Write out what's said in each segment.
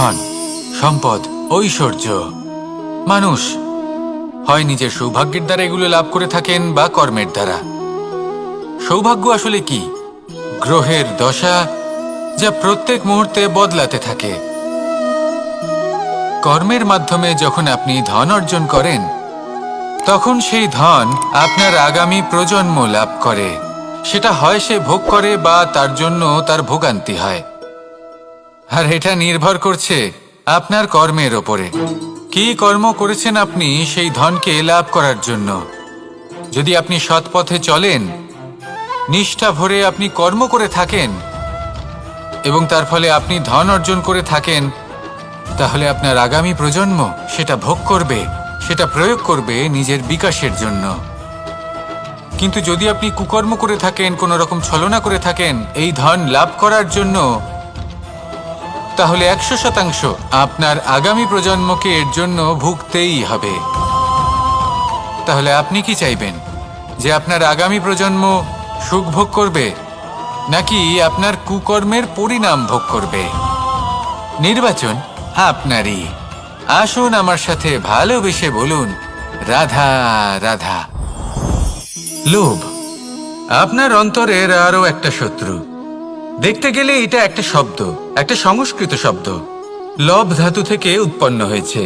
ধন, সম্পদ, ঐশ্বর্য। মানুষ হয় নিজের সৌভাগ্যের দ্বারা এগুলো লাভ করে থাকেন বা কর্মের দ্বারা। সৌভাগ্য আসলে কি? গ্রহের দশা যা প্রত্যেক মুহূর্তে বদলাতে থাকে। কর্মের মাধ্যমে যখন আপনি ধন অর্জন করেন, তখন সেই ধন আপনার আগামী প্রজন্ম লাভ করে। সেটা হয় সে ভোগ করে বা তার জন্য তার ভোগান্তি হয়। আর এটা নির্ভর করছে আপনার কর্মের ওপরে। কি কর্ম করেছেন আপনি সেই ধনকে লাভ করার জন্য? যদি আপনি সৎ পথে চলেন, নিষ্ঠা ভরে আপনি কর্ম করে থাকেন এবং তার ফলে আপনি ধন অর্জন করে থাকেন, তাহলে আপনার আগামী প্রজন্ম সেটা ভোগ করবে, সেটা প্রয়োগ করবে নিজের বিকাশের জন্য। কিন্তু যদি আপনি কুকর্ম করে থাকেন, কোনো রকম ছলনা করে থাকেন এই ধন লাভ করার জন্য, তাহলে 100% আপনার আগামী প্রজন্মকে এর জন্য ভুগতেই হবে। তাহলে আপনি কি চাইবেন? যে আপনার আগামী প্রজন্ম সুখ ভোগ করবে, নাকি আপনার কুকর্মের পরিণাম ভোগ করবে? নির্বাচন আপনারই। আসুন আমার সাথে ভালোবেসে বলুন, রাধা রাধা। লোভ আপনার অন্তরের আরো একটা শত্রু। দেখতে গেলে এটা একটা শব্দ, একটা সংস্কৃত শব্দ। লব ধাতু থেকে উৎপন্ন হয়েছে।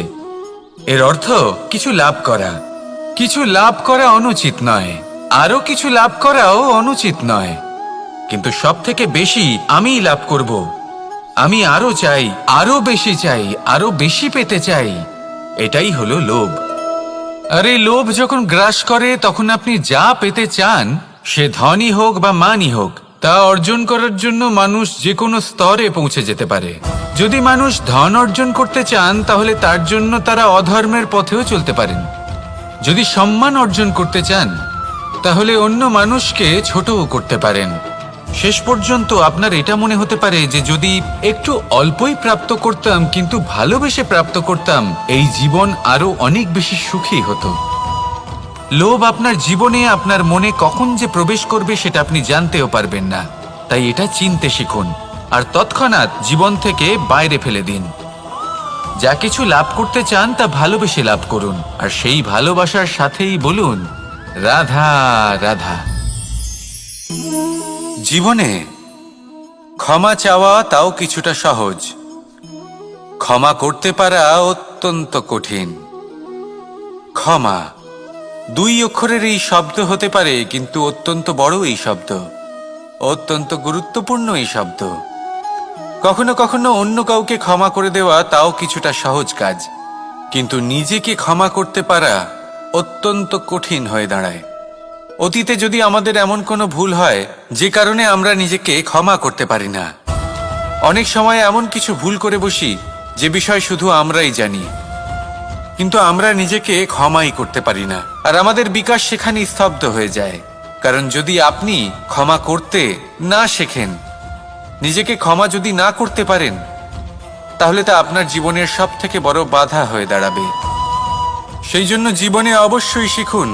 এর অর্থ কিছু লাভ করা। কিছু লাভ করা অনুচিত নয়, আরো কিছু লাভ করাও অনুচিত নয়, কিন্তু সব থেকে বেশি আমিই লাভ করব, আমি আরো চাই, আরো বেশি চাই, আরো বেশি পেতে চাই, এটাই হলো লোভ। আর এই লোভ যখন গ্রাস করে, তখন আপনি যা পেতে চান, সে ধনই হোক বা মানই হোক, তা অর্জন করার জন্য মানুষ যে কোনো স্তরে পৌঁছে যেতে পারে। যদি মানুষ ধন অর্জন করতে চান, তাহলে তার জন্য তারা অধর্মের পথেও চলতে পারেন। যদি সম্মান অর্জন করতে চান, তাহলে অন্য মানুষকে ছোটও করতে পারেন। শেষ পর্যন্ত আপনার এটা মনে হতে পারে যে যদি একটু অল্পই প্রাপ্ত করতাম, কিন্তু ভালোবেসে প্রাপ্ত করতাম, এই জীবন আরো অনেক বেশি সুখী হতো। লোভ আপনার জীবনে, আপনার মনে কখন যে প্রবেশ করবে সেটা আপনি জানতেও পারবেন না। তাই এটা চিনতে শিখুন আর তৎক্ষণাৎ জীবন থেকে বাইরে ফেলে দিন। যা কিছু লাভ করতে চান তা ভালোবেসে লাভ করুন, আর সেই ভালোবাসার সাথেই বলুন, রাধা রাধা। জীবনে ক্ষমা চাওয়া তাও কিছুটা সহজ, ক্ষমা করতে পারা অত্যন্ত কঠিন। ক্ষমা 2 অক্ষরের এই শব্দ হতে পারে, কিন্তু অত্যন্ত বড় এই শব্দ, অত্যন্ত গুরুত্বপূর্ণ এই শব্দ। কখনো কখনো অন্য কাউকে ক্ষমা করে দেওয়া তাও কিছুটা সহজ কাজ, কিন্তু নিজেকে ক্ষমা করতে পারা অত্যন্ত কঠিন হয়ে দাঁড়ায়। অতীতে যদি আমাদের এমন কোনো ভুল হয় যে কারণে আমরা নিজেকে ক্ষমা করতে পারি না, অনেক সময় এমন কিছু ভুল করে বসি যে বিষয় শুধু আমরাই জানি, কিন্তু আমরা নিজেকে ক্ষমাই করতে পারি না, আর আমাদের বিকাশ সেখানে স্তব্ধ হয়ে যায়। কারণ যদি আপনি ক্ষমা করতে না শেখেন, নিজেকে ক্ষমা যদি না করতে পারেন, তাহলে তা আপনার জীবনের সব থেকে বড় বাধা হয়ে দাঁড়াবে। সেই জন্য জীবনে অবশ্যই শিখুন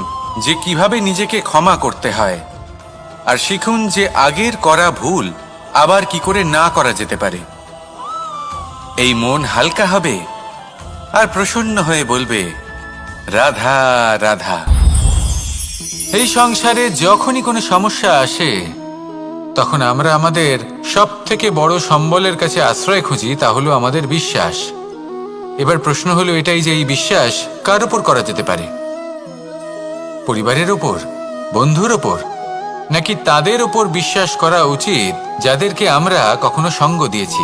যে কিভাবে নিজেকে ক্ষমা করতে হয়, আর শিখুন যে আগের করা ভুল আবার কি করে না করা যেতে পারে। এই মন হালকা হবে আর প্রসন্ন হয়ে বলবে, রাধা রাধা। এই সংসারে যখনই কোনো সমস্যা আসে, তখন আমরা আমাদের সব থেকে বড় সম্বলের কাছে আশ্রয় খুঁজি, তা হলো আমাদের বিশ্বাস। এবার প্রশ্ন হলো এটাই যে এই বিশ্বাস কার উপর করা যেতে পারে? পরিবারের ওপর, বন্ধুর ওপর, নাকি তাদের ওপর বিশ্বাস করা উচিত যাদেরকে আমরা কখনো সঙ্গ দিয়েছি?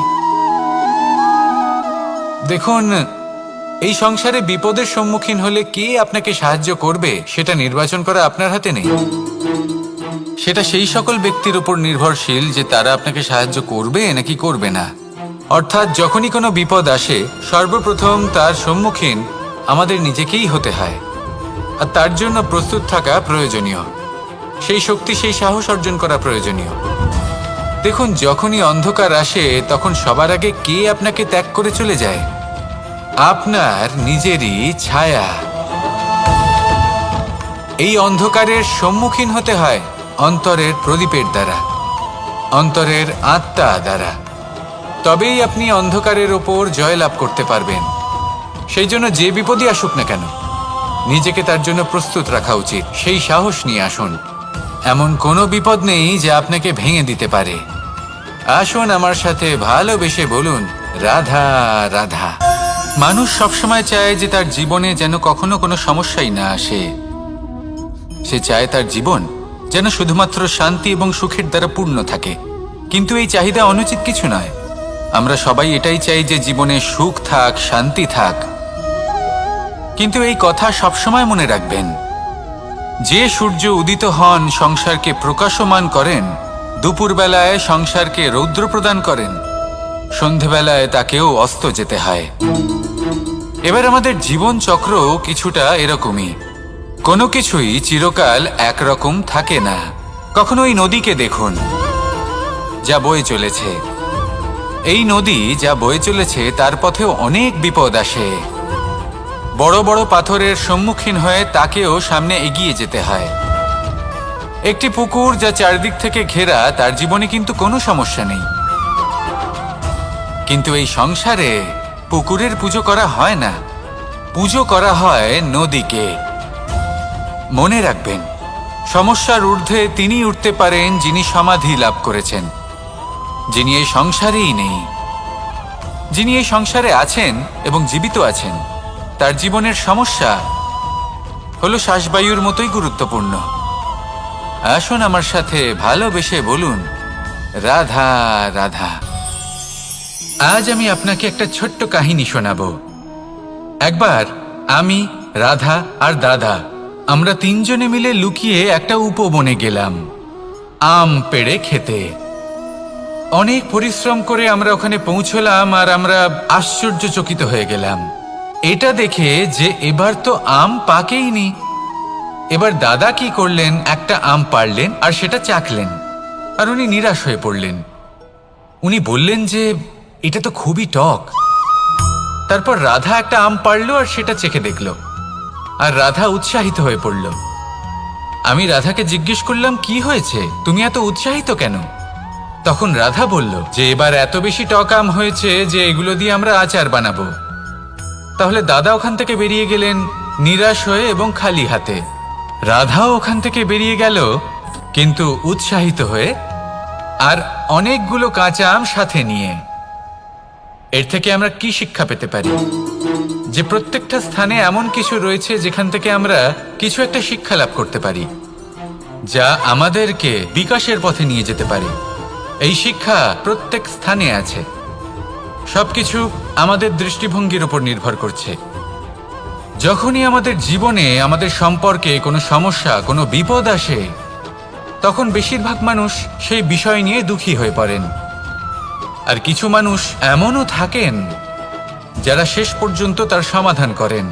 দেখুন, এই সংসারে বিপদের সম্মুখীন হলে কে আপনাকে সাহায্য করবে সেটা নির্বাচন করা আপনার হাতে নেই। সেটা সেই সকল ব্যক্তির উপর নির্ভরশীল যে তারা আপনাকে সাহায্য করবে নাকি করবে না। অর্থাৎ যখনই কোনো বিপদ আসে, সর্বপ্রথম তার সম্মুখীন আমাদের নিজেকেই হতে হয়, আর তার জন্য প্রস্তুত থাকা প্রয়োজনীয়। সেই শক্তি, সেই সাহস অর্জন করা প্রয়োজনীয়। দেখুন, যখনই অন্ধকার আসে, তখন সবার আগে কে আপনাকে ত্যাগ করে চলে যায়? আপনার নিজেরই ছায়া। এই অন্ধকারের সম্মুখীন হতে হয় অন্তরের প্রদীপের দ্বারা, অন্তরের আত্মা দ্বারা। তবেই আপনি অন্ধকারের ওপর জয়লাভ করতে পারবেন। সেই জন্য যে বিপদই আসুক না কেন, নিজেকে তার জন্য প্রস্তুত রাখা উচিত। সেই সাহস নিয়ে আসুন। এমন কোনো বিপদ নেই যে আপনাকে ভেঙে দিতে পারে। আসুন আমার সাথে ভালোবেসে বলুন, রাধা রাধা। মানুষ সবসময় চায় যে তার জীবনে যেন কখনো কোনো সমস্যাই না আসে। সে চায় তার জীবন যেন শুধুমাত্র শান্তি এবং সুখের দ্বারা পূর্ণ থাকে। কিন্তু এই চাহিদা অনুচিত কিছু নয়। আমরা সবাই এটাই চাই যে জীবনে সুখ থাক, শান্তি থাক। কিন্তু এই কথা সবসময় মনে রাখবেন, যে সূর্য উদিত হন সংসারকে প্রকাশমান করেন, দুপুরবেলায় সংসারকে রৌদ্র প্রদান করেন, সন্ধেবেলায় তাকেও অস্ত যেতে হয়। এবার আমাদের জীবন চক্র কিছুটা এরকমই। কোনো কিছুই চিরকাল একরকম থাকে না। কখনো এই নদীকে দেখুন, যা বয়ে চলেছে। এই নদী যা বয়ে চলেছে তার পথেও অনেক বিপদ আসে। বড় বড় পাথরের সম্মুখীন হয়ে তাকেও সামনে এগিয়ে যেতে হয়। একটি পুকুর যা চারদিক থেকে ঘেরা, তার জীবনে কিন্তু কোনো সমস্যা নেই। কিন্তু এই সংসারে পুকুরের পুজো করা হয় না, পুজো করা হয় নদীকে। মনে রাখবেন, সমস্যার ঊর্ধ্বে তিনি উঠতে পারেন যিনি সমাধি লাভ করেছেন, যিনি এই সংসারেই নেই। যিনি এই সংসারে আছেন এবং জীবিত আছেন, তার জীবনের সমস্যা হলো শ্বাসবায়ুর মতোই গুরুত্বপূর্ণ। আসুন আমার সাথে ভালোবেসে বলুন, রাধা রাধা। আজ আমি আপনাকে একটা ছোট্ট কাহিনী শোনাবো। একবার আমি, রাধা আর দাদা, আমরা তিনজনে মিলে লুকিয়ে একটা উপবনে গেলাম আম পেড়ে খেতে। অনেক পরিশ্রম করে আমরা ওখানে পৌঁছলাম আর আমরা আশ্চর্যচকিত হয়ে গেলাম এটা দেখে যে এবার তো আম পাকেইনি। এবার দাদা কি করলেন, একটা আম পাড়লেন আর সেটা চাখলেন, আর উনি নিরাশ হয়ে পড়লেন। উনি বললেন যে এটা তো খুবই টক। তারপর রাধা একটা আম পাড়ল আর সেটা চেখে দেখল, আর রাধা উৎসাহিত হয়ে পড়ল। আমি রাধাকে জিজ্ঞেস করলাম, কি হয়েছে, তুমি এত উৎসাহিত কেন? তখন রাধা বলল যে এবার এত বেশি টক আম হয়েছে যে এগুলো দিয়ে আমরা আচার বানাবো। তাহলে দাদা ওখান থেকে বেরিয়ে গেলেন নিরাশ হয়ে এবং খালি হাতে। রাধাও ওখান থেকে বেরিয়ে গেল কিন্তু উৎসাহিত হয়ে, আর অনেকগুলো কাঁচা আম সাথে নিয়ে। এর থেকে আমরা কি শিক্ষা পেতে পারি? যে প্রত্যেকটা স্থানে এমন কিছু রয়েছে যেখান থেকে আমরা কিছু একটা শিক্ষা লাভ করতে পারি, যা আমাদেরকে বিকাশের পথে নিয়ে যেতে পারে। এই শিক্ষা প্রত্যেক স্থানে আছে। সবকিছু আমাদের দৃষ্টিভঙ্গির উপর নির্ভর করছে। যখনই আমাদের জীবনে, আমাদের সম্পর্কে কোনো সমস্যা, কোনো বিপদ আসে, তখন বেশিরভাগ মানুষ সেই বিষয় নিয়ে দুঃখী হয়ে পড়েন। আর কিছু মানুষ এমনও থাকেন যারা শেষ পর্যন্ত তার সমাধান করেন,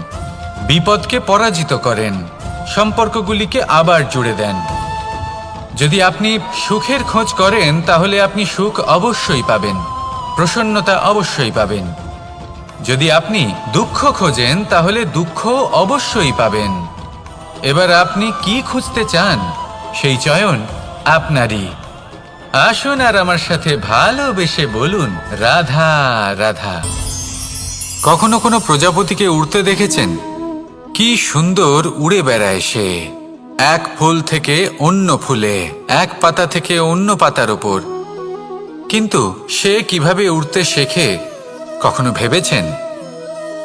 বিপদকে পরাজিত করেন, সম্পর্কগুলিকে আবার জুড়ে দেন। যদি আপনি সুখের খোঁজ করেন তাহলে আপনি সুখ অবশ্যই পাবেন, প্রসন্নতা অবশ্যই পাবেন। যদি আপনি দুঃখ খোঁজেন তাহলে দুঃখ অবশ্যই পাবেন। এবার আপনি কি খুঁজতে চান, সেই চয়ন আপনারই। আসুন আর আমার সাথে ভালোবেসে বলুন, রাধা রাধা। কখনো কোনো প্রজাপতিকে উড়তে দেখেছেন? কি সুন্দর উড়ে বেড়ায় সে, এক ফুল থেকে অন্য ফুলে, এক পাতা থেকে অন্য পাতার ওপর। কিন্তু সে কিভাবে উড়তে শেখে কখনো ভেবেছেন?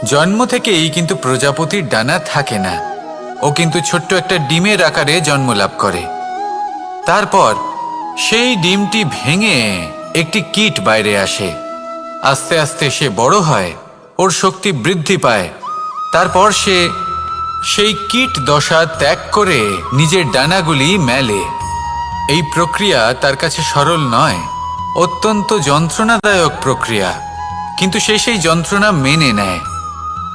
জন্ম থেকেই কিন্তু প্রজাপতির ডানা থাকে না। ও কিন্তু ছোট্ট একটা ডিমের আকারে জন্ম লাভ করে। তারপর সেই ডিমটি ভেঙে একটি কীট বাইরে আসে। আস্তে আস্তে সে বড় হয়, ওর শক্তি বৃদ্ধি পায়। তারপর সে সেই কীট দশা ত্যাগ করে নিজের ডানাগুলি মেলে। এই প্রক্রিয়া তার কাছে সরল নয়, অত্যন্ত যন্ত্রণাদায়ক প্রক্রিয়া, কিন্তু সে সেই যন্ত্রণা মেনে নেয়।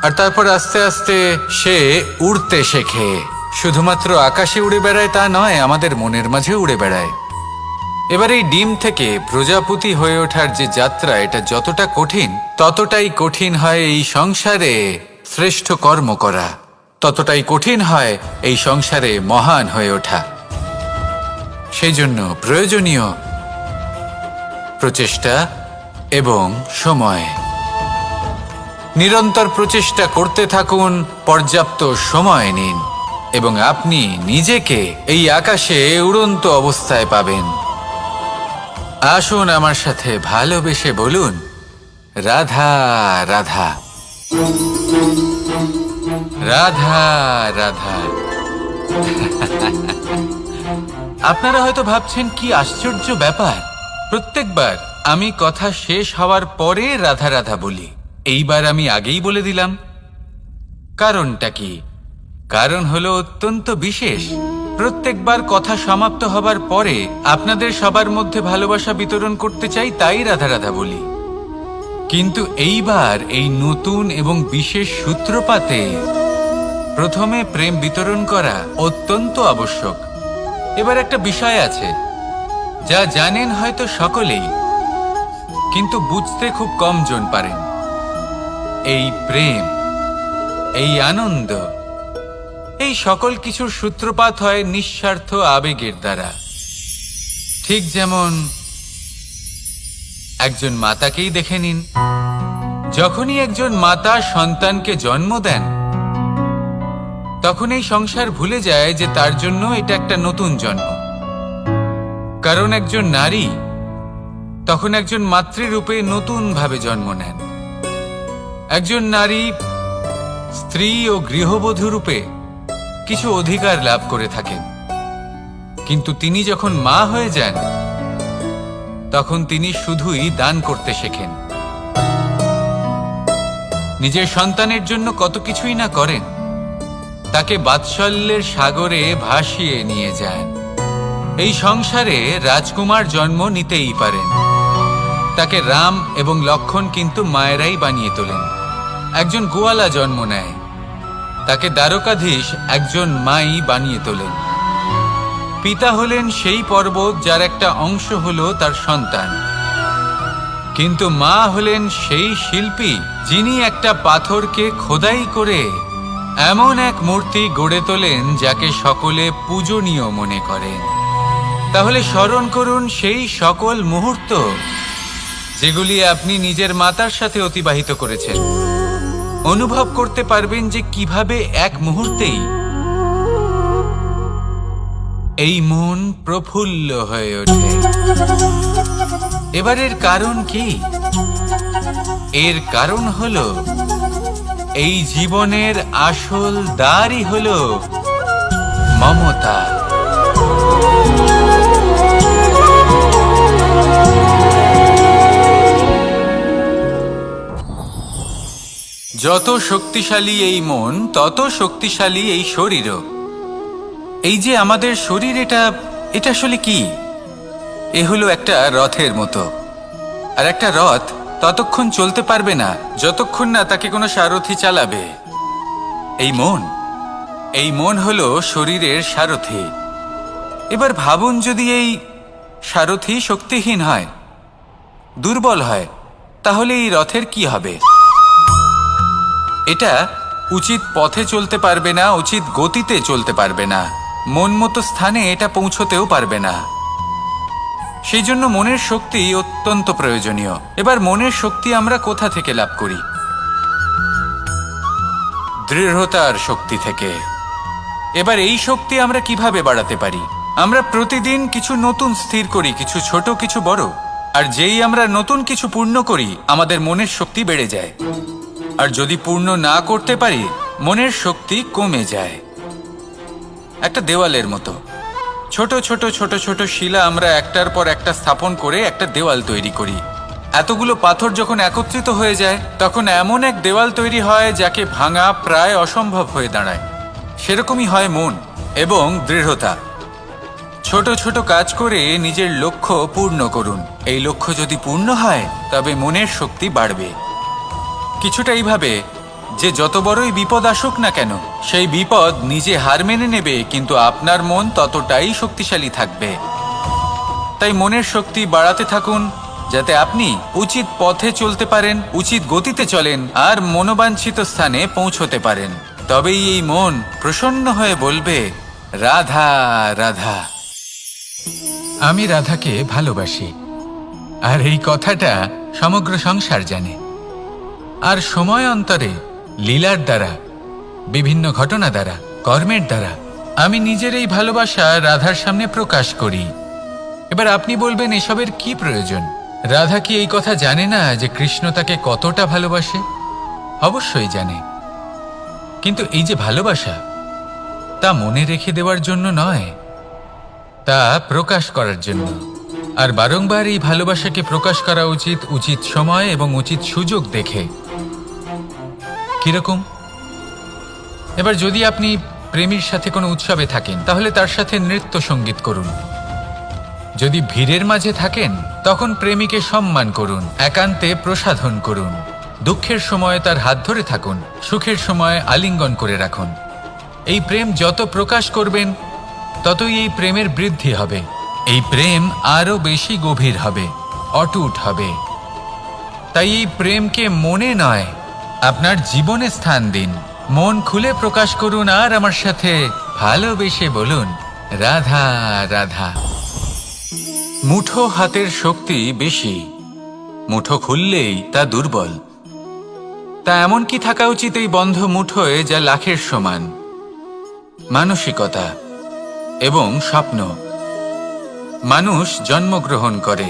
আর তারপর আস্তে আস্তে সে উড়তে শেখে। শুধুমাত্র আকাশে উড়ে বেড়ায় তা নয়, আমাদের মনের মাঝে উড়ে বেড়ায়। এবার এই ডিম থেকে প্রজাপতি হয়ে ওঠার যে যাত্রা, এটা যতটা কঠিন, ততটাই কঠিন হয় এই সংসারে শ্রেষ্ঠ কর্ম করা, ততটাই কঠিন হয় এই সংসারে মহান হয়ে ওঠা। সেই জন্য প্রয়োজনীয় প্রচেষ্টা, এবং সময়। নিরন্তর প্রচেষ্টা করতে থাকুন, পর্যাপ্ত সময় নিন এবং আপনি নিজেকে এই আকাশে উড়ন্ত অবস্থায় পাবেন। আসুন আমার সাথে ভালোবেসে বলুন, রাধা রাধা, রাধা রাধা। আপনারা হয়তো ভাবছেন কি আশ্চর্য ব্যাপার, প্রত্যেকবার আমি কথা শেষ হওয়ার পরে রাধা রাধা বলি। এইবার আমি আগেই বলে দিলাম। কারণটা কি? কারণ হলো অত্যন্ত বিশেষ। প্রত্যেকবার কথা সমাপ্ত হবার পরে আপনাদের সবার মধ্যে ভালোবাসা বিতরণ করতে চাই, তাই রাধা রাধা বলি। কিন্তু এইবার এই নতুন এবং বিশেষ সূত্রপাতে প্রথমে প্রেম বিতরণ করা অত্যন্ত আবশ্যক। এবার একটা বিষয় আছে যা জানেন হয়তো সকলেই, কিন্তু বুঝতে খুব কম জন পারেন। এই প্রেম, এই আনন্দ, এই সকল কিছুর সূত্রপাত হয় নিঃস্বার্থ আবেগের দ্বারা। ঠিক যেমন একজন মাতাকেই দেখে নিন। যখনই একজন মাতা সন্তানকে জন্ম দেন, তখন এই সংসার ভুলে যায় যে তার জন্য এটা একটা নতুন জন্ম। কারণ একজন নারী তখন একজন মাতৃরূপে নতুন ভাবে জন্ম নেন। একজন নারী স্ত্রী ও গৃহবধূ রূপে কিছু অধিকার লাভ করে থাকেন, কিন্তু তিনি যখন মা হয়ে যান তখন তিনি শুধুই দান করতে শেখেন। নিজের সন্তানের জন্য কত কিছুই না করেন, তাকে বাৎসল্যের সাগরে ভাসিয়ে নিয়ে যান। এই সংসারে রাজকুমার জন্ম নিতেই পারেন, তাকে রাম এবং লক্ষণ কিন্তু মায়েরাই বানিয়ে তোলেন। একজন গোয়ালা জন্ম নেয়, তাকে দ্বারকাধীশ একজন মাই বানিয়ে তোলেন। পিতা হলেন সেই পর্বত যার একটা অংশ হলো তার সন্তান, কিন্তু মা হলেন সেই শিল্পী যিনি একটা পাথরকে খোদাই করে এমন এক মূর্তি গড়ে তোলেন যাকে সকলে পূজনীয় মনে করেন। তাহলে স্মরণ করুন সেই সকল মুহূর্ত যেগুলি আপনি নিজের মাতার সাথে অতিবাহিত করেছেন। অনুভব করতে পারবেন যে কিভাবে এক মুহূর্তেই এই মন প্রফুল্ল হয়ে ওঠে। এবারের কারণ কি? এর কারণ হলো এই জীবনের আসল দ্বারই হলো মমতা। যত শক্তিশালী এই মন, তত শক্তিশালী এই শরীরও। এই যে আমাদের শরীর, এটা আসলে কি? এ হলো একটা রথের মতো। আর একটা রথ ততক্ষণ চলতে পারবে না যতক্ষণ না তাকে কোনো সারথি চালাবে। এই মন হলো শরীরের সারথি। এবার ভাবুন, যদি এই সারথি শক্তিহীন হয়, দুর্বল হয়, তাহলে এই রথের কি হবে? এটা উচিত পথে চলতে পারবে না, উচিত গতিতে চলতে পারবে না, মন মতো স্থানে এটা পৌঁছতেও পারবে না। সেই জন্য মনের শক্তি অত্যন্ত প্রয়োজনীয়। এবার মনের শক্তি আমরা কোথা থেকে লাভ করি? দৃঢ়তার শক্তি থেকে। এবার এই শক্তি আমরা কিভাবে বাড়াতে পারি? আমরা প্রতিদিন কিছু নতুন স্থির করি, কিছু ছোট কিছু বড়। আর যেই আমরা নতুন কিছু পূর্ণ করি, আমাদের মনের শক্তি বেড়ে যায়। আর যদি পূর্ণ না করতে পারি, মনের শক্তি কমে যায়। একটা দেওয়ালের মতো ছোট ছোট ছোট ছোট শিলা আমরা একটার পর একটা স্থাপন করে একটা দেওয়াল তৈরি করি। এতগুলো পাথর যখন একত্রিত হয়ে যায়, তখন এমন এক দেওয়াল তৈরি হয় যাকে ভাঙা প্রায় অসম্ভব হয়ে দাঁড়ায়। সেরকমই হয় মন এবং দৃঢ়তা। ছোট ছোট কাজ করে নিজের লক্ষ্য পূর্ণ করুন। এই লক্ষ্য যদি পূর্ণ হয়, তবে মনের শক্তি বাড়বে। কিছুটা এইভাবে যে যত বড়ই বিপদ আসুক না কেন, সেই বিপদ নিজে হার মেনে নেবে, কিন্তু আপনার মন ততটাই শক্তিশালী থাকবে। তাই মনের শক্তি বাড়াতে থাকুন, যাতে আপনি উচিত পথে চলতে পারেন, উচিত গতিতে চলেন আর মনোবাঞ্ছিত স্থানে পৌঁছতে পারেন। তবেই এই মন প্রসন্ন হয়ে বলবে, রাধা রাধা। আমি রাধাকে ভালোবাসি। আর এই কথাটা সমগ্র সংসার জানে। আর সময় অন্তরে লীলার দ্বারা, বিভিন্ন ঘটনা দ্বারা, কর্মের দ্বারা আমি নিজের এই ভালোবাসা রাধার সামনে প্রকাশ করি। এবার আপনি বলবেন, এসবের কি প্রয়োজন? রাধা কি এই কথা জানে না যে কৃষ্ণ তাকে কতটা ভালোবাসে? অবশ্যই জানে, কিন্তু এই যে ভালোবাসা, তা মনে রেখে দেওয়ার জন্য নয়, তা প্রকাশ করার জন্য। আর বারংবার এই ভালোবাসাকে প্রকাশ করা উচিত, উচিত সময় এবং উচিত সুযোগ দেখে। কিরকম? এবার যদি আপনি প্রেমীর সাথে কোনো উৎসবে থাকেন, তাহলে তার সাথে নৃত্য সঙ্গীত করুন। যদি ভিড়ের মাঝে থাকেন, তখন প্রেমীকে সম্মান করুন, একান্তে প্রসাধন করুন। দুঃখের সময় তার হাত ধরে থাকুন, সুখের সময় আলিঙ্গন করে রাখুন। এই প্রেম যত প্রকাশ করবেন, ততই এই প্রেমের বৃদ্ধি হবে। এই প্রেম আরো বেশি গভীর হবে, অটুট হবে। তাই এই প্রেমকে মনে নয়, আপনার জীবনে স্থান দিন। মন খুলে প্রকাশ করুন আর আমার সাথে ভালোবেসে বলুন, রাধা রাধা। মুঠো হাতের শক্তি বেশি, মুঠো খুললেই তা দুর্বল। তা এমন কি থাকা উচিত এই বন্ধ মুঠোয় যা লাখের সমান? মানসিকতা এবং স্বপ্ন। মানুষ জন্মগ্রহণ করে,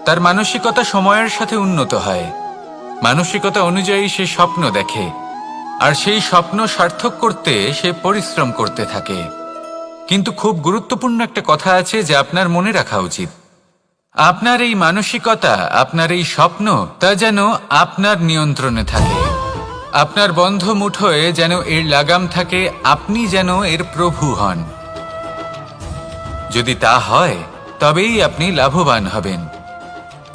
তার মানসিকতা সময়ের সাথে উন্নত হয়। মানসিকতা অনুযায়ী সে স্বপ্ন দেখে, আর সেই স্বপ্ন সার্থক করতে সে পরিশ্রম করতে থাকে। কিন্তু খুব গুরুত্বপূর্ণ একটা কথা আছে যা আপনার মনে রাখা উচিত। আপনার এই মানসিকতা, আপনার এই স্বপ্ন, তা যেন আপনার নিয়ন্ত্রণে থাকে। আপনার বন্ধ মুঠোয় যেন এর লাগাম থাকে, আপনি যেন এর প্রভু হন। যদি তা হয়, তবেই আপনি লাভবান হবেন।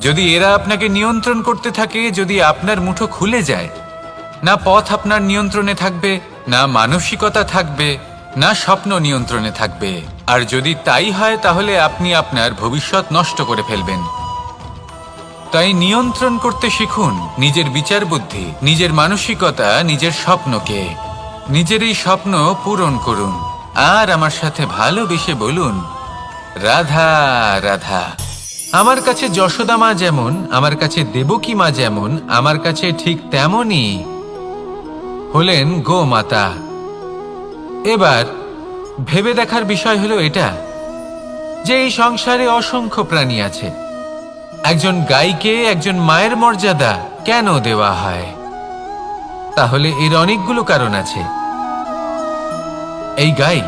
যদি এরা আপনাকে নিয়ন্ত্রণ করতে থাকে, যদি আপনার মুঠো খুলে যায়, না পথ আপনার নিয়ন্ত্রণে থাকবে, না মানসিকতা থাকবে, না স্বপ্ন নিয়ন্ত্রণে থাকবে। আর যদি তাই হয়, তাহলে আপনি আপনার ভবিষ্যৎ নষ্ট করে ফেলবেন। তাই নিয়ন্ত্রণ করতে শিখুন নিজের বিচার বুদ্ধি, নিজের মানসিকতা, নিজের স্বপ্নকে। নিজের এই স্বপ্ন পূরণ করুন আর আমার সাথে ভালোবেসে বলুন, রাধা রাধা। আমার কাছে যশোদা মা যেমন, আমার কাছে দেবকী মা যেমন, আমার কাছে ঠিক তেমনই হলেন গোমাতা। এবার ভেবে দেখার বিষয় হলো এটা, যে এই সংসারে অসংখ্য প্রাণী আছে। একজন গাইকে একজন মায়ের মর্যাদা কেন দেওয়া হয়? তাহলে এর অনেকগুলো কারণ আছে। এই গাই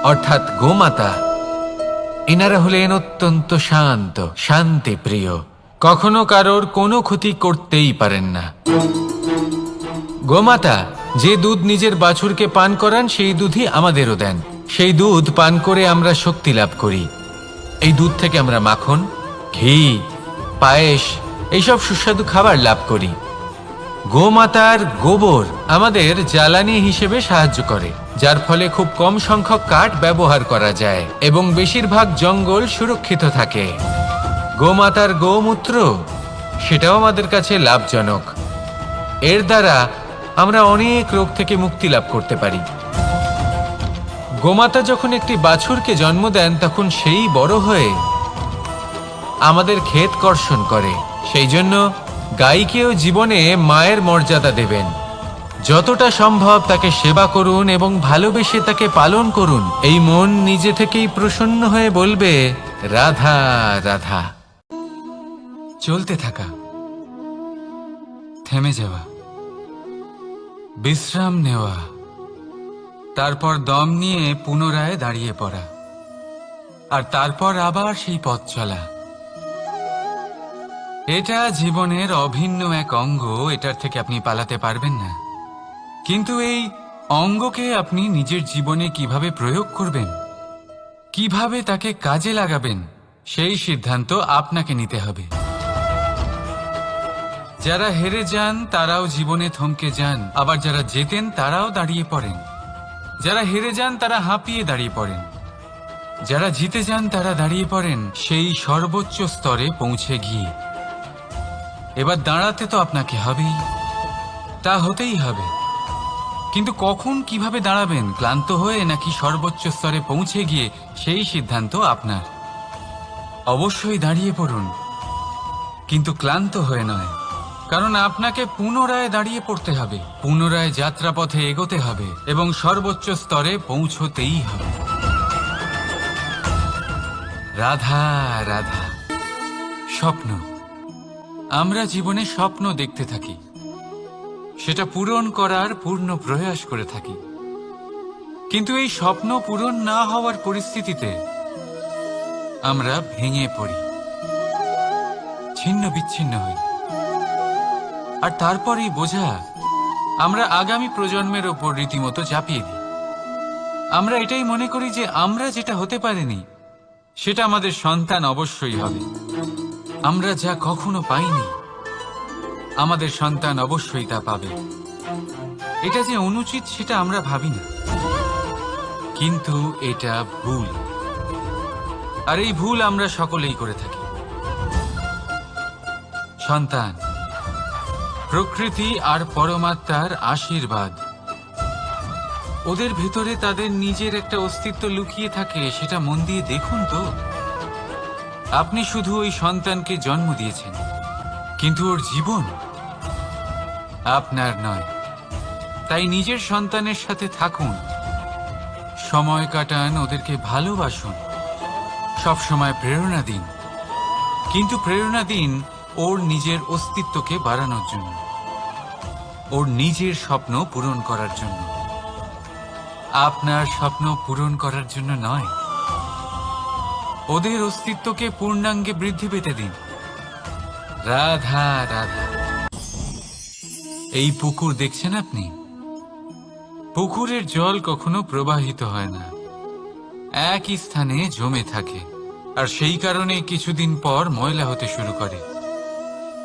অর্থাৎ গোমাতা, এনারা হলেন অত্যন্ত শান্ত, শান্তি প্রিয়, কখনো কারোর কোনো ক্ষতি করতেই পারেন না। গোমাতা যে দুধ নিজের বাছুরকে পান করান, সেই দুধই আমাদেরও দেন। সেই দুধ পান করে আমরা শক্তি লাভ করি। এই দুধ থেকে আমরা মাখন, ঘি, পায়েস, এইসব সুস্বাদু খাবার লাভ করি। গোমাতার গোবর আমাদের জ্বালানি হিসেবে সাহায্য করে, যার ফলে খুব কম সংখ্যক কাঠ ব্যবহার করা যায় এবং বেশিরভাগ জঙ্গল সুরক্ষিত থাকে। গোমাতার গোমূত্র, সেটাও আমাদের কাছে লাভজনক। এর দ্বারা আমরা অনেক রোগ থেকে মুক্তি লাভ করতে পারি। গোমাতা যখন একটি বাছুরকে জন্ম দেন, তখন সেই বড় হয়ে আমাদের ক্ষেত কর্ষণ করে। সেই জন্য গাইকেও জীবনে মায়ের মর্যাদা দেবেন। যতটা সম্ভব তাকে সেবা করুন এবং ভালোবেসে তাকে পালন করুন। এই মন নিজে থেকেই প্রসন্ন হয়ে বলবে, রাধা রাধা। চলতে থাকা, থেমে যাওয়া, বিশ্রাম নেওয়া, তারপর দম নিয়ে পুনরায় দাঁড়িয়ে পড়া, আর তারপর আবার সেই পথ চলা। এটা জীবনের অভিন্ন এক অঙ্গ, এটার থেকে আপনি পালাতে পারবেন না। কিন্তু এই অঙ্গকে আপনি নিজের জীবনে কিভাবে প্রয়োগ করবেন, কিভাবে তাকে কাজে লাগাবেন, সেই সিদ্ধান্ত আপনাকে নিতে হবে। যারা হেরে যান তারাও জীবনে থমকে যান, আবার যারা জেতেন তারাও দাঁড়িয়ে পড়েন। যারা হেরে যান তারা হাঁপিয়ে দাঁড়িয়ে পড়েন, যারা জিতে যান তারা দাঁড়িয়ে পড়েন সেই সর্বোচ্চ স্তরে পৌঁছে গিয়ে। এবার দাঁড়াতে তো আপনাকে হবেই, তা হতেই হবে। কিন্তু কখন, কিভাবে দাঁড়াবেন, ক্লান্ত হয়ে নাকি সর্বোচ্চ স্তরে পৌঁছে গিয়ে, সেই সিদ্ধান্ত আপনার। অবশ্যই দাঁড়িয়ে পড়ুন, কিন্তু ক্লান্ত হয়ে নয়, কারণ আপনাকে পুনরায় দাঁড়িয়ে পড়তে হবে, পুনরায় যাত্রাপথে এগোতে হবে এবং সর্বোচ্চ স্তরে পৌঁছতেই হবে। রাধা রাধা। স্বপ্ন, আমরা জীবনে স্বপ্ন দেখতে থাকি, সেটা পূরণ করার পূর্ণ প্রয়াস করে থাকি, কিন্তু এই স্বপ্ন পূরণ না হওয়ার পরিস্থিতিতে আমরা ভেঙে পড়ি, ছিন্ন বিচ্ছিন্ন হই। আর তারপরেই বোঝা আমরা আগামী প্রজন্মের ওপর রীতিমতো চাপিয়ে দিই। আমরা এটাই মনে করি যে আমরা যেটা হতে পারিনি সেটা আমাদের সন্তান অবশ্যই হবে, আমরা যা কখনো পাইনি আমাদের সন্তান অবশ্যই তা পাবে। এটা যে অনুচিত সেটা আমরা ভাবি না, কিন্তু এটা ভুল, আর এই ভুল আমরা সকলেই করে থাকি। সন্তান প্রকৃতি আর পরমাত্মার আশীর্বাদ, ওদের ভেতরে তাদের নিজের একটা অস্তিত্ব লুকিয়ে থাকে, সেটা মন দিয়ে দেখুন তো। আপনি শুধু ওই সন্তানকে জন্ম দিয়েছেন, কিন্তু ওর জীবন আপনার নয়। তাই নিজের সন্তানের সাথে থাকুন, সময় কাটান, ওদেরকে ভালোবাসুন, সবসময় প্রেরণা দিন, কিন্তু প্রেরণা দিন ওর নিজের অস্তিত্বকে বাড়ানোর জন্য, ওর নিজের স্বপ্ন পূরণ করার জন্য, আপনার স্বপ্ন পূরণ করার জন্য নয়। ওদের অস্তিত্বকে পূর্ণাঙ্গে বৃদ্ধি পেতে দিন। রাধা রাধা। এই পুকুর দেখছেন আপনি, পুকুরের জল কখনো প্রবাহিত হয় না, একই স্থানে জমে থাকে, আর সেই কারণে কিছুদিন পর ময়লা হতে শুরু করে।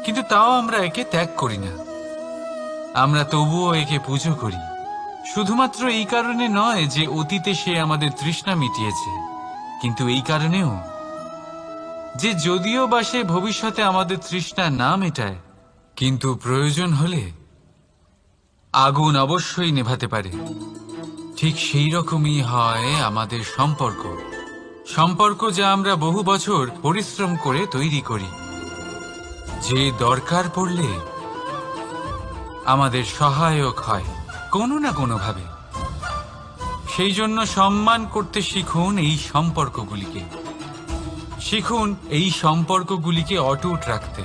কিন্তু তাও আমরা একে ত্যাগ করি না, আমরা তবুও একে পুজো করি। শুধুমাত্র এই কারণে নয় যে অতীতে সে আমাদের তৃষ্ণা মিটিয়েছে, কিন্তু এই কারণেও যে যদিও বা সে ভবিষ্যতে আমাদের তৃষ্ণা না মেটায়, কিন্তু প্রয়োজন হলে আগুন অবশ্যই নেভাতে পারে। ঠিক সেই রকমই হয় আমাদের সম্পর্ক, সম্পর্ক যা আমরা বহু বছর পরিশ্রম করে তৈরি করি, যে দরকার পড়লে আমাদের সহায়ক হয় কোনো না কোনোভাবে। সেই জন্য সম্মান করতে শিখুন এই সম্পর্কগুলিকে, শিখুন এই সম্পর্কগুলিকে অটুট রাখতে।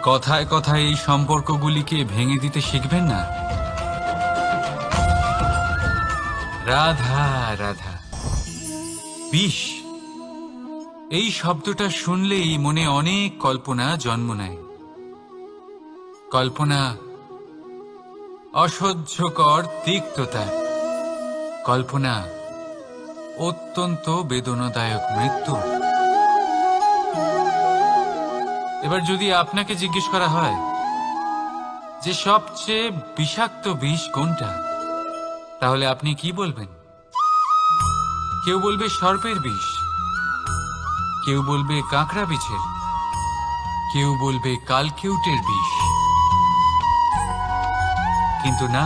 কথায় কথায় এই সম্পর্কগুলিকে ভেঙে দিতে শিখবেন না। রাধা রাধা। বিষ, এই শব্দটা শুনলেই মনে অনেক কল্পনা জন্ম নেয়। কল্পনা অসহ্যকর তিক্ততার, কল্পনা অত্যন্ত বেদনাদায়ক মৃত্যু। এবার যদি আপনাকে জিজ্ঞেস করা হয় যে সবচেয়ে বিষাক্ত বিষ কোনটা, তাহলে আপনি কি বলবেন? কেউ বলবে সর্পের বিষ, কেউ বলবে কাঁকড়া বিছের, কেউ বলবে কালকেউটের বিষ। কিন্তু না,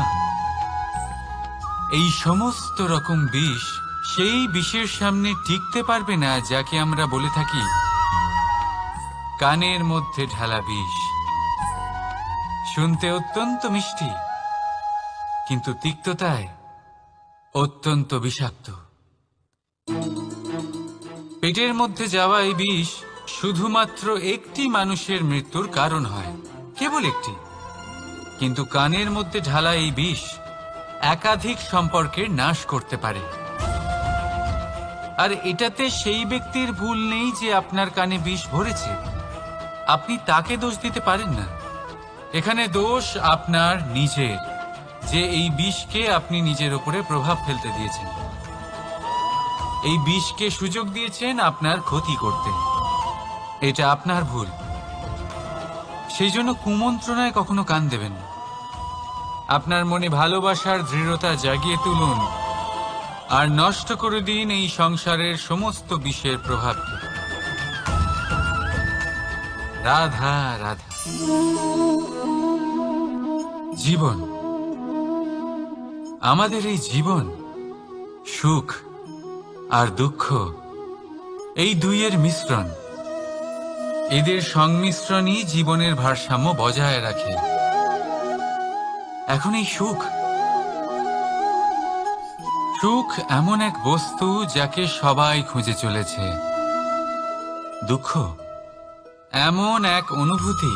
এই সমস্ত রকম বিষ সেই বিষের সামনে টিকতে পারবে না যাকে আমরা বলে থাকি কানের মধ্যে ঢালা বিষ। শুনতে অত্যন্ত মিষ্টি, কিন্তু তিক্ততায় অত্যন্ত বিষাক্ত। পেটের মধ্যে যাওয়া এই বিষ শুধুমাত্র একটি মানুষের মৃত্যুর কারণ হয়, কেবল একটি, কিন্তু কানের মধ্যে ঢালা এই বিষ একাধিক সম্পর্কের নাশ করতে পারে। আর এটাতে সেই ব্যক্তির ভুল নেই যে আপনার কানে বিষ ভরেছে, আপনি তাকে দোষ দিতে পারেন না। এখানে দোষ আপনার নিজের, যে এই বিষকে আপনি নিজের উপরে প্রভাব ফেলতে দিয়েছেন, এই বিষকে সুযোগ দিয়েছেন আপনার ক্ষতি করতে। এটা আপনার ভুল। সেই জন্য কুমন্ত্রণায় কখনো কান দেবেন না। আপনার মনে ভালোবাসার দৃঢ়তা জাগিয়ে তুলুন আর নষ্ট করে দিন এই সংসারের সমস্ত বিষের প্রভাবকে। রাধা রাধা। জীবন, আমাদের এই জীবন সুখ আর দুঃখ, এই দুইয়ের মিশ্রণ। এদের সংমিশ্রণই জীবনের ভারসাম্য বজায় রাখে। এখন এই সুখ, সুখ এমন এক বস্তু যাকে সবাই খুঁজে চলেছে। দুঃখ এমন এক অনুভূতি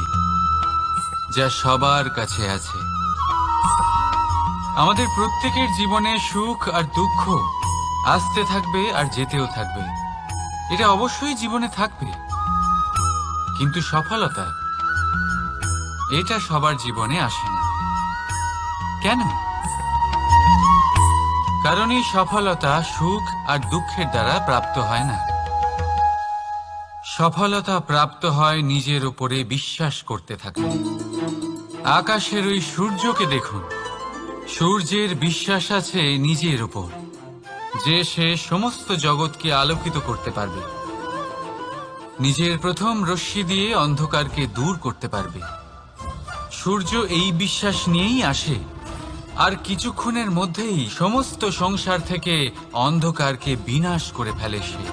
যা সবার কাছে আছে। আমাদের প্রত্যেকের জীবনে সুখ আর দুঃখ আসতে থাকবে আর যেতেও থাকবে। এটা অবশ্যই জীবনে থাকবে, কিন্তু সফলতা এটা সবার জীবনে আসে না। কেন? কারণ এই সফলতা সুখ আর দুঃখের দ্বারা প্রাপ্ত হয় না। সফলতা প্রাপ্ত হয় নিজের উপরে বিশ্বাস করতে থাকলে। আকাশের ওই সূর্যকে দেখুন, সূর্যের বিশ্বাস আছে নিজের উপর যে সে সমস্ত জগৎকে আলোকিত করতে পারবে, নিজের প্রথম রশ্মি দিয়ে অন্ধকারকে দূর করতে পারবে। সূর্য এই বিশ্বাস নিয়েই আসে, আর কিছুক্ষণের মধ্যেই সমস্ত সংসার থেকে অন্ধকারকে বিনাশ করে ফেলে সে।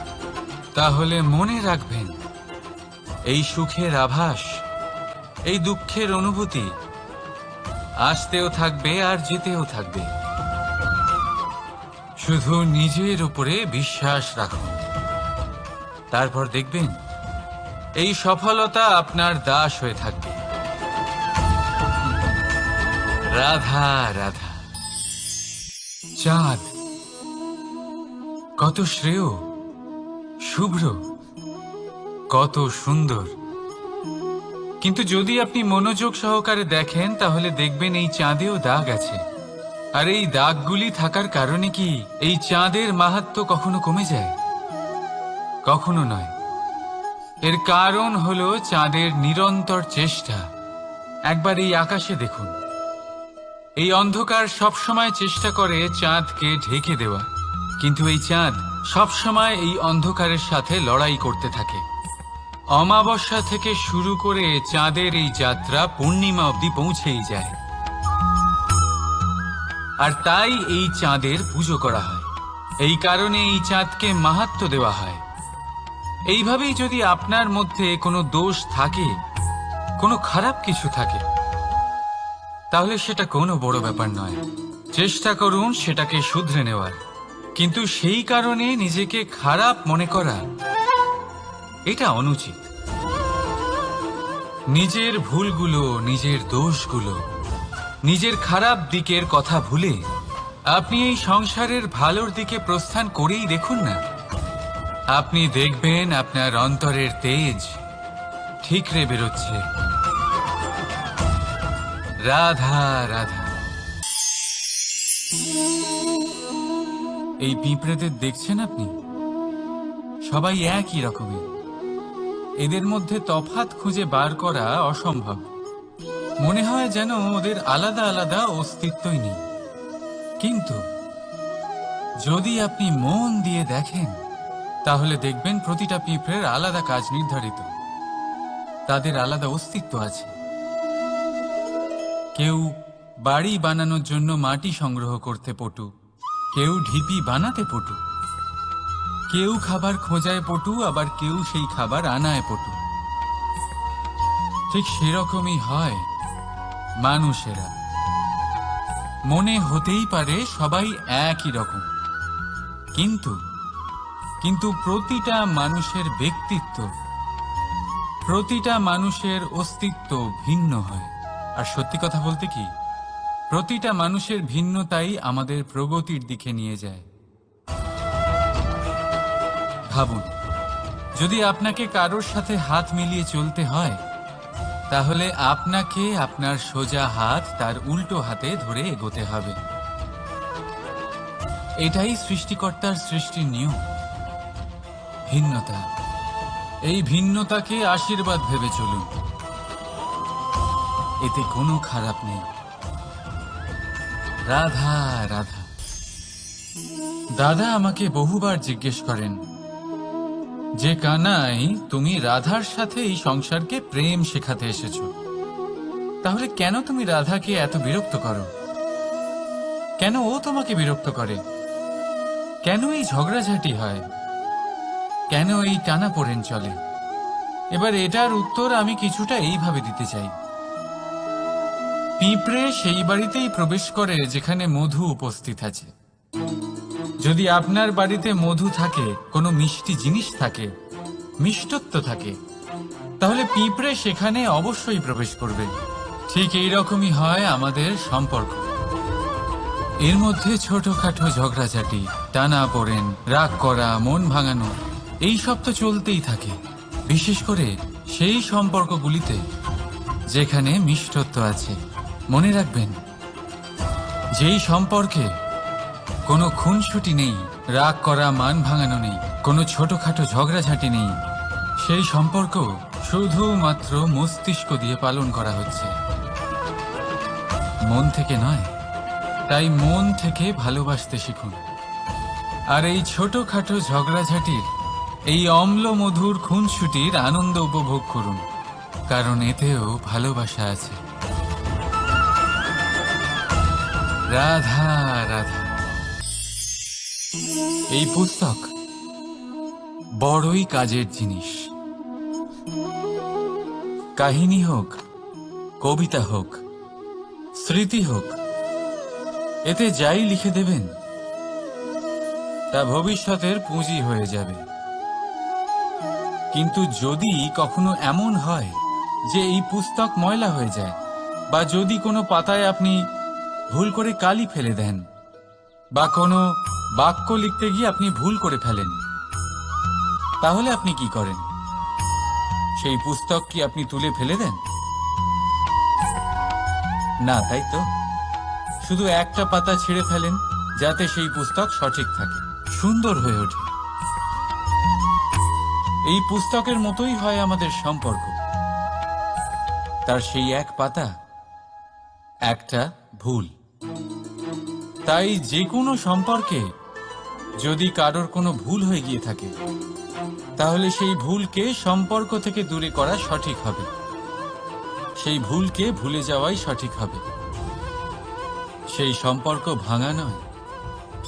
তাহলে মনে রাখবেন, এই সুখের আভাস, এই দুঃখের অনুভূতি আসতেও থাকবে আর যেতেও থাকবে। শুধু নিজের উপরে বিশ্বাস রাখুন, তারপর দেখবেন এই সফলতা আপনার দাস হয়ে থাকবে। রাধা রাধা। চাঁদ কত শ্রেয়, শুভ্র, কত সুন্দর, কিন্তু যদি আপনি মনোযোগ সহকারে দেখেন তাহলে দেখবেন এই চাঁদেও দাগ আছে। আর এই দাগগুলি থাকার কারণে কি এই চাঁদের মাহাত্ম্য কখনো কমে যায়? কখনো নয়। এর কারণ হলো চাঁদের নিরন্তর চেষ্টা। একবার এই আকাশে দেখুন, এই অন্ধকার সবসময় চেষ্টা করে চাঁদকে ঢেকে দেওয়া, কিন্তু এই চাঁদ সবসময় এই অন্ধকারের সাথে লড়াই করতে থাকে। অমাবস্যা থেকে শুরু করে চাঁদের এই যাত্রা পূর্ণিমা অবধি পৌঁছেই যায়। আর তাই এই চাঁদের পুজো করা হয়, এই কারণে এই চাঁদকে মাহাত্ম্য দেওয়া হয়। এইভাবেই যদি আপনার মধ্যে কোনো দোষ থাকে, কোনো খারাপ কিছু থাকে, তাহলে সেটা কোনো বড় ব্যাপার নয়। চেষ্টা করুন সেটাকে শুধরে নেওয়ার, কিন্তু সেই কারণে নিজেকে খারাপ মনে করা এটা অনুচিত। নিজের ভুলগুলো, নিজের দোষগুলো, নিজের খারাপ দিকের কথা ভুলে আপনি এই সংসারের ভালোর দিকে প্রস্থান করেই দেখুন না। আপনি দেখবেন আপনার অন্তরের তেজ ঠিকরে বেরোচ্ছে। রাধা রাধা। এই পিঁপড়েদের দেখছেন আপনি? সবাই একই রকমের। এদের মধ্যে তফাৎ খুঁজে বার করা অসম্ভব। মনে হয় যেন ওদের আলাদা আলাদা অস্তিত্বই নেই। কিন্তু যদি আপনি মন দিয়ে দেখেন তাহলে দেখবেন প্রতিটা পিঁপড়ের আলাদা কাজ নির্ধারিত, তাদের আলাদা অস্তিত্ব আছে। কেউ বাড়ি বানানোর জন্য মাটি সংগ্রহ করতে পটু, কেউ ঢিপি বানাতে পটু, কেউ খাবার খোঁজায় পটু, আবার কেউ সেই খাবার আনায় পটু। ঠিক সেরকমই হয় মানুষেরা। মনে হতেই পারে সবাই একই রকম, কিন্তু প্রতিটা মানুষের ব্যক্তিত্ব, প্রতিটা মানুষের অস্তিত্ব ভিন্ন হয়। আর সত্যি কথা বলতে কি, প্রতিটা মানুষের ভিন্নতাই আমাদের প্রগতির দিকে নিয়ে যায়। ভাবুন, যদি আপনাকে কারোর সাথে হাত মিলিয়ে চলতে হয়, তাহলে আপনাকে আপনার সোজা হাত তার উল্টো হাতে ধরে এগোতে হবে। এটাই সৃষ্টিকর্তার সৃষ্টির নিয়ম। ভিন্নতা, এই ভিন্নতাকে আশীর্বাদ ভেবে চলুন, এতে কোনো খারাপ নেই। রাধা রাধা। দাদা আমাকে বহুবার জিজ্ঞেস করেন যে কানাই, তুমি রাধার সাথে এই সংসারকে প্রেম শেখাতে এসেছো, তাহলে কেন তুমি রাধাকে এত বিরক্ত করো? কেন ও তোমাকে বিরক্ত করে? কেন এই ঝগড়াঝাটি হয়? কেন এই টানাপোড়েন চলে? এবার এটার উত্তর আমি কিছুটা এইভাবে দিতে চাই। পিঁপড়ে সেই বাড়িতেই প্রবেশ করে যেখানে মধু উপস্থিত আছে। যদি আপনার বাড়িতে মধু থাকে, কোনো মিষ্টি জিনিস থাকে, মিষ্টত্ব থাকে, তাহলে পিঁপড়ে সেখানে অবশ্যই প্রবেশ করবে। ঠিক এইরকমই হয় আমাদের সম্পর্ক। এর মধ্যে ছোটখাটো ঝগড়াঝাটি, টানাপোড়েন, রাগ করা, মন ভাঙানো, এই সব তো চলতেই থাকে, বিশেষ করে সেই সম্পর্কগুলিতে যেখানে মিষ্টত্ব আছে। মনে রাখবেন, যেই সম্পর্কে কোনো খুনসুটি নেই, রাগ করা, মান ভাঙানো নেই, কোনো ছোটখাটো ঝগড়াঝাটি নেই, সেই সম্পর্ক শুধুমাত্র মস্তিষ্ক দিয়ে পালন করা হচ্ছে, মন থেকে নয়। তাই মন থেকে ভালোবাসতে শিখুন। আর এই ছোটখাটো ঝগড়াঝাটির, এই অম্ল মধুর খুনসুটির আনন্দ উপভোগ করুন, কারণ এতেও ভালোবাসা আছে। রাধা রাধা। এই পুস্তক বড়ই কাজের জিনিস। কাহিনী হোক, কবিতা হোক, স্মৃতি হোক, এতে যাই লিখে দেবেন তা ভবিষ্যতের পুঁজি হয়ে যাবে। কিন্তু যদি কখনো এমন হয় যে এই পুস্তক ময়লা হয়ে যায়, বা যদি কোনো পাতায় আপনি ভুল করে কালি ফেলে দেন, বা কোনো বাক্য লিখতে গিয়ে আপনি ভুল করে ফেলেন, তাহলে আপনি কি করেন? সেই পুস্তক কি আপনি তুলে ফেলে দেন? না, তাই তো। শুধু একটা পাতা ছিঁড়ে ফেলেন, যাতে সেই পুস্তক সঠিক থাকে, সুন্দর হয়ে ওঠে। এই পুস্তকের মতোই হয় আমাদের সম্পর্ক। তার সেই এক পাতা, একটা ভুল। তাই যে কোনো সম্পর্কে যদি কারোর কোনো ভুল হয়ে গিয়ে থাকে, তাহলে সেই ভুলকে সম্পর্ক থেকে দূরে করা সঠিক হবে। সেই ভুলকে ভুলে যাওয়াই সঠিক হবে। সেই সম্পর্ক ভাঙা নয়,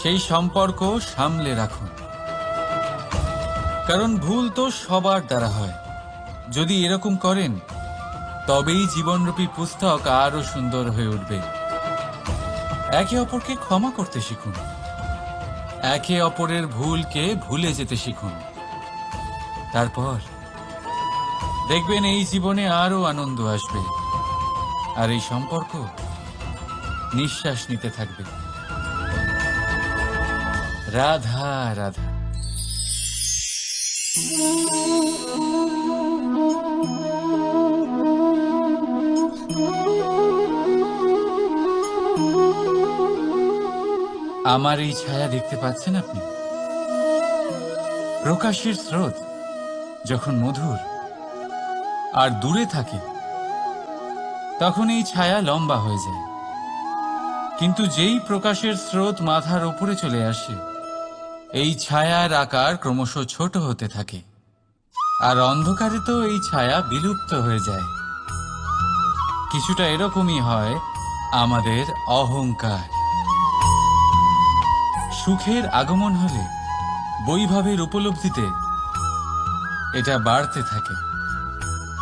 সেই সম্পর্ক সামলে রাখুন। কারণ ভুল তো সবার দ্বারা হয়। যদি এরকম করেন, তবেই জীবনরূপী পুস্তক আরো সুন্দর হয়ে উঠবে। একে অপরকে ক্ষমা করতে শিখুন, একে অপরের ভুলকে ভুলে যেতে শিখুন। তারপর দেখবেন এই জীবনে আরো আনন্দ আসবে, আর এই সম্পর্ক নিঃশ্বাস নিতে থাকবে। রাধা রাধা। আমার এই ছায়া দেখতে পাচ্ছেন আপনি? প্রকাশের স্রোত যখন মধুর আর দূরে থাকে, তখন এই ছায়া লম্বা হয়ে যায়। কিন্তু যেই প্রকাশের স্রোত মাথার উপরে চলে আসে, এই ছায়ার আকার ক্রমশ ছোট হতে থাকে, আর অন্ধকারে তো এই ছায়া বিলুপ্ত হয়ে যায়। কিছুটা এরকমই হয় আমাদের অহংকার। সুখের আগমন হলে, বৈভবের উপলব্ধিতে এটা বাড়তে থাকে।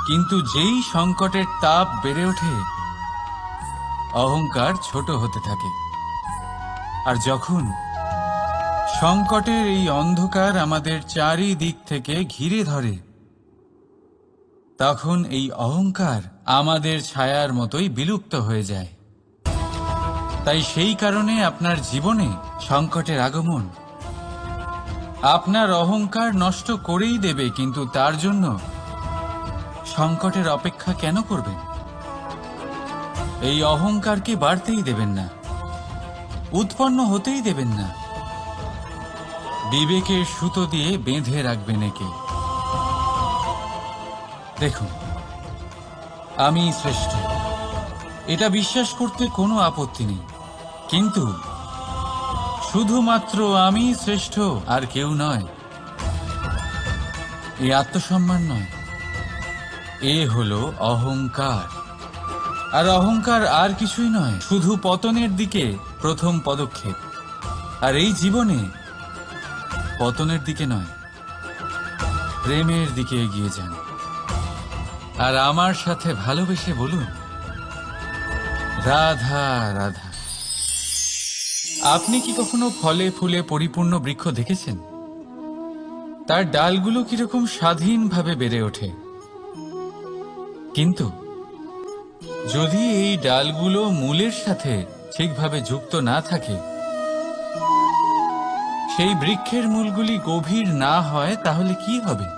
কিন্তু যেই সংকটের তাপ বেড়ে ওঠে, অহংকার ছোট হতে থাকে। আর যখন সংকটের এই অন্ধকার আমাদের চারিদিক থেকে ঘিরে ধরে, তখন এই অহংকার আমাদের ছায়ার মতোই বিলুপ্ত হয়ে যায়। তাই সেই কারণে আপনার জীবনে সংকটের আগমন আপনার অহংকার নষ্ট করেই দেবে, কিন্তু তার জন্য সংকটের অপেক্ষা কেন করবেন? এই অহংকারকে বাড়তেই দেবেন না, উৎপন্ন হতেই দেবেন না। বিবেকের সুতো দিয়ে বেঁধে রাখবেন একে। দেখুন, আমি শ্রেষ্ঠ, এটা বিশ্বাস করতে কোনো আপত্তি নেই। কিন্তু শুধুমাত্র আমি শ্রেষ্ঠ, আর কেউ নয়, এ আত্মসম্মান নয়, এ হলো অহংকার। আর অহংকার আর কিছুই নয়, শুধু পতনের দিকে প্রথম পদক্ষেপ। আর এই জীবনে পতনের দিকে নয়, প্রেমের দিকে এগিয়ে যান। আর আমার সাথে ভালোবেসে বলুন, রাধা রাধা। আপনি কি কখনো ফলে ফুলে পরিপূর্ণ বৃক্ষ দেখেছেন? তার ডালগুলো কিরকম স্বাধীনভাবে বেড়ে ওঠে, কিন্তু যদি এই ডালগুলো মূলের সাথে ঠিকভাবে যুক্ত না থাকে, সেই বৃক্ষের মূলগুলি গভীর না হয়, তাহলে কি হবে?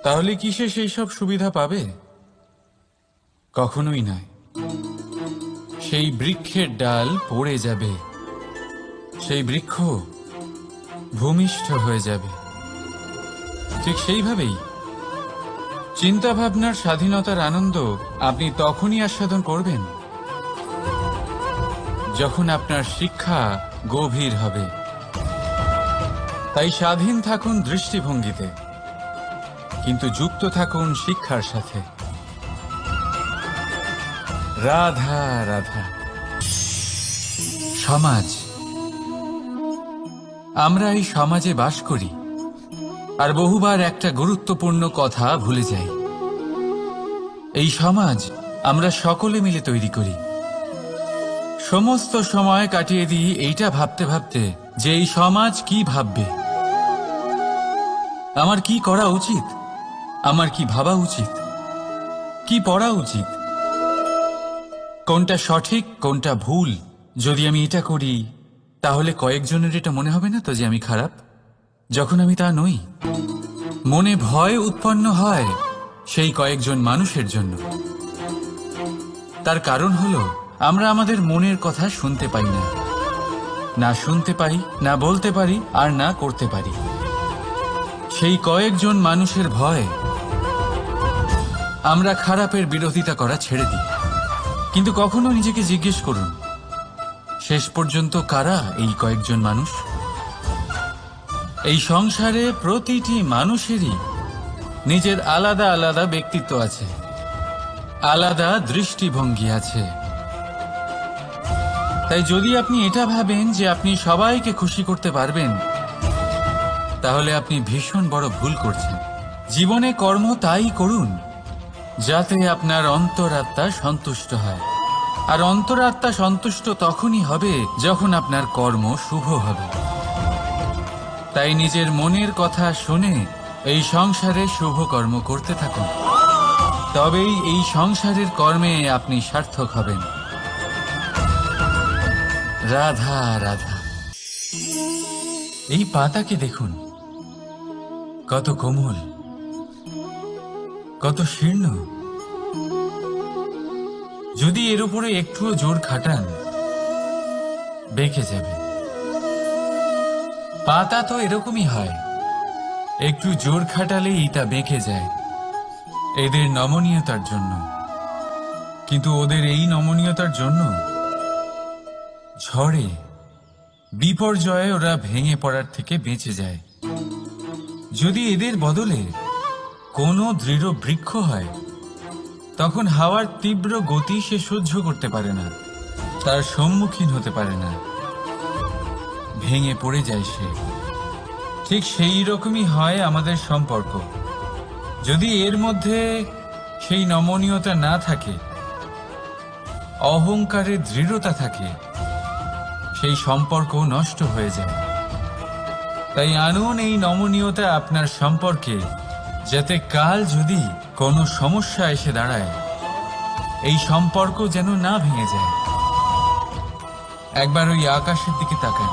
তাহলে কি সে সেই সব সুবিধা পাবে? কখনোই নয়। সেই বৃক্ষের ডাল পড়ে যাবে, সেই বৃক্ষ ভূমিষ্ঠ হয়ে যাবে। ঠিক সেইভাবেই চিন্তা ভাবনার স্বাধীনতার আনন্দ আপনি তখনই আস্বাদন করবেন যখন আপনার শিক্ষা গভীর হবে। তাই স্বাধীন থাকুন দৃষ্টিভঙ্গিতে, কিন্তু যুক্ত থাকুন শিক্ষার সাথে। রাধা রাধা। সমাজ, আমরা এই সমাজে বাস করি আর বহুবার একটা গুরুত্বপূর্ণ কথা ভুলে যাই। এই সমাজ আমরা সকলে মিলে তৈরি করি। সমস্ত সময় কাটিয়ে দিই এইটা ভাবতে ভাবতে যে এই সমাজ কি ভাববে, আমার কি করা উচিত, আমার কি ভাবা উচিত, কি পড়া উচিত, কোনটা সঠিক কোনটা ভুল। যদি আমি এটা করি তাহলে কয়েকজনের এটা মনে হবে না তো যে আমি খারাপ, যখন আমি তা নই। মনে ভয় উৎপন্ন হয় সেই কয়েকজন মানুষের জন্য। তার কারণ হলো আমরা আমাদের মনের কথা শুনতে পাই না, না শুনতে পারি, না বলতে পারি, আর না করতে পারি। সেই কয়েকজন মানুষের ভয় আমরা খারাপের বিরোধিতা করা ছেড়ে দিই। কিন্তু কখনো নিজেকে জিজ্ঞেস করুন, শেষ পর্যন্ত কারা এই কয়েকজন মানুষ? এই সংসারে প্রতিটি মানুষেরই নিজের আলাদা আলাদা ব্যক্তিত্ব আছে, আলাদা দৃষ্টিভঙ্গি আছে। তাই যদি আপনি এটা ভাবেন যে আপনি সবাইকে খুশি করতে পারবেন, তাহলে আপনি ভীষণ বড় ভুল করছেন। জীবনে কর্ম তাই করুন যাতে আপনার অন্তরাত্মা সন্তুষ্ট হয়, আর অন্তরাত্মা সন্তুষ্ট তখনই হবে যখন আপনার কর্ম শুভ হবে। তাই নিজের মনের কথা শুনে এই সংসারে শুভ কর্ম করতে থাকুন, তবেই এই সংসারের কর্মে আপনি সার্থক হবেন। রাধা রাধা। এই পাতাকে দেখুন, কত কোমল, কত শীর্ণ। যদি এর উপরে একটুও জোর খাটান বেঁকে যাবে। পাতা তো এরকমই হয়, একটু জোর খাটালেই তা বেঁকে যায় এদের নমনীয়তার জন্য। কিন্তু ওদের এই নমনীয়তার জন্য ঝড়ে বিপর্যয়ে ওরা ভেঙে পড়ার থেকে বেঁচে যায়। যদি এদের বদলে কোনো দৃঢ় বৃক্ষ হয়, তখন হাওয়ার তীব্র গতি সে সহ্য করতে পারে না, তার সম্মুখীন হতে পারে না, ভেঙে পড়ে যায় সে। ঠিক সেই রকমই হয় আমাদের সম্পর্ক। যদি এর মধ্যে সেই নমনীয়তা না থাকে, অহংকারের দৃঢ়তা থাকে, সেই সম্পর্ক নষ্ট হয়ে যায়। তাই আনুন এই নমনীয়তা আপনার সম্পর্কে, যাতে কাল যদি কোনো সমস্যা এসে দাঁড়ায়, এই সম্পর্ক যেন না ভেঙে যায়। একবার ওই আকাশের দিকে তাকান,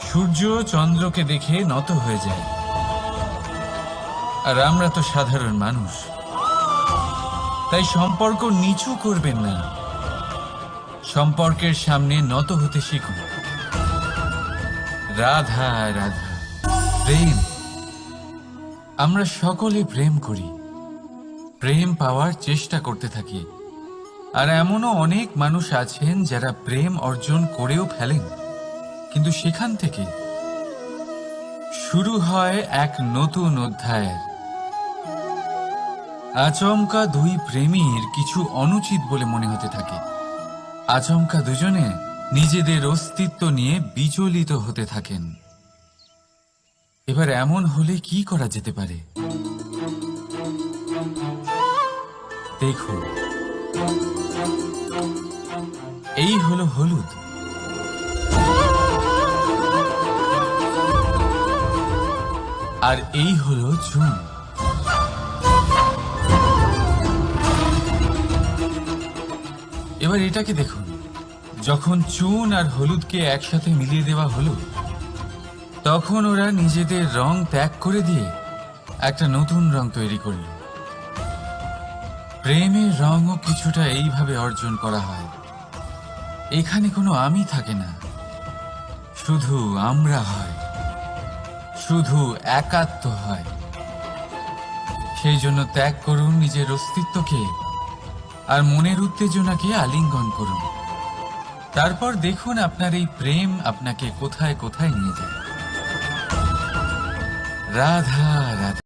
সূর্য চন্দ্রকে দেখে নত হয়ে যায়, আর আমরা তো সাধারণ মানুষ। তাই সম্পর্ক নিচু করবেন না, সম্পর্কের সামনে নত হতে শিখুন। রাধা রাধা। প্রেম, আমরা সকলে প্রেম করি, প্রেম পাওয়ার চেষ্টা করতে থাকি। আর এমনও অনেক মানুষ আছেন যারা প্রেম অর্জন করেও ফেলেন, কিন্তু সেখান থেকে শুরু হয় এক নতুন অধ্যায়ের। আচমকা দুই প্রেমীর কিছু অনুচিত বলে মনে হতে থাকে, আচমকা দুজনে নিজেদের অস্তিত্ব নিয়ে বিচলিত হতে থাকেন। এবার এমন হলে কি করা যেতে পারে? দেখুন, এই হলো হলুদ, আর এই হলো চুন। এবার এটাকে দেখুন, যখন চুন আর হলুদকে একসাথে মিলিয়ে দেওয়া হলো, তখন ওরা নিজেদের রং ত্যাগ করে দিয়ে একটা নতুন রং তৈরি করল। প্রেমের রঙও কিছুটা এইভাবে অর্জন করা হয়। এখানে কোনো আমি থাকে না, শুধু আমরা হয়, শুধু একাত্ম হয়। সেই জন্য ত্যাগ করুন নিজের অস্তিত্বকে, আর মনের উত্তেজনাকে আলিঙ্গন করুন। তারপর দেখুন আপনার এই প্রেম আপনাকে কোথায় কোথায় নিয়ে যায়। রাধা রাধা।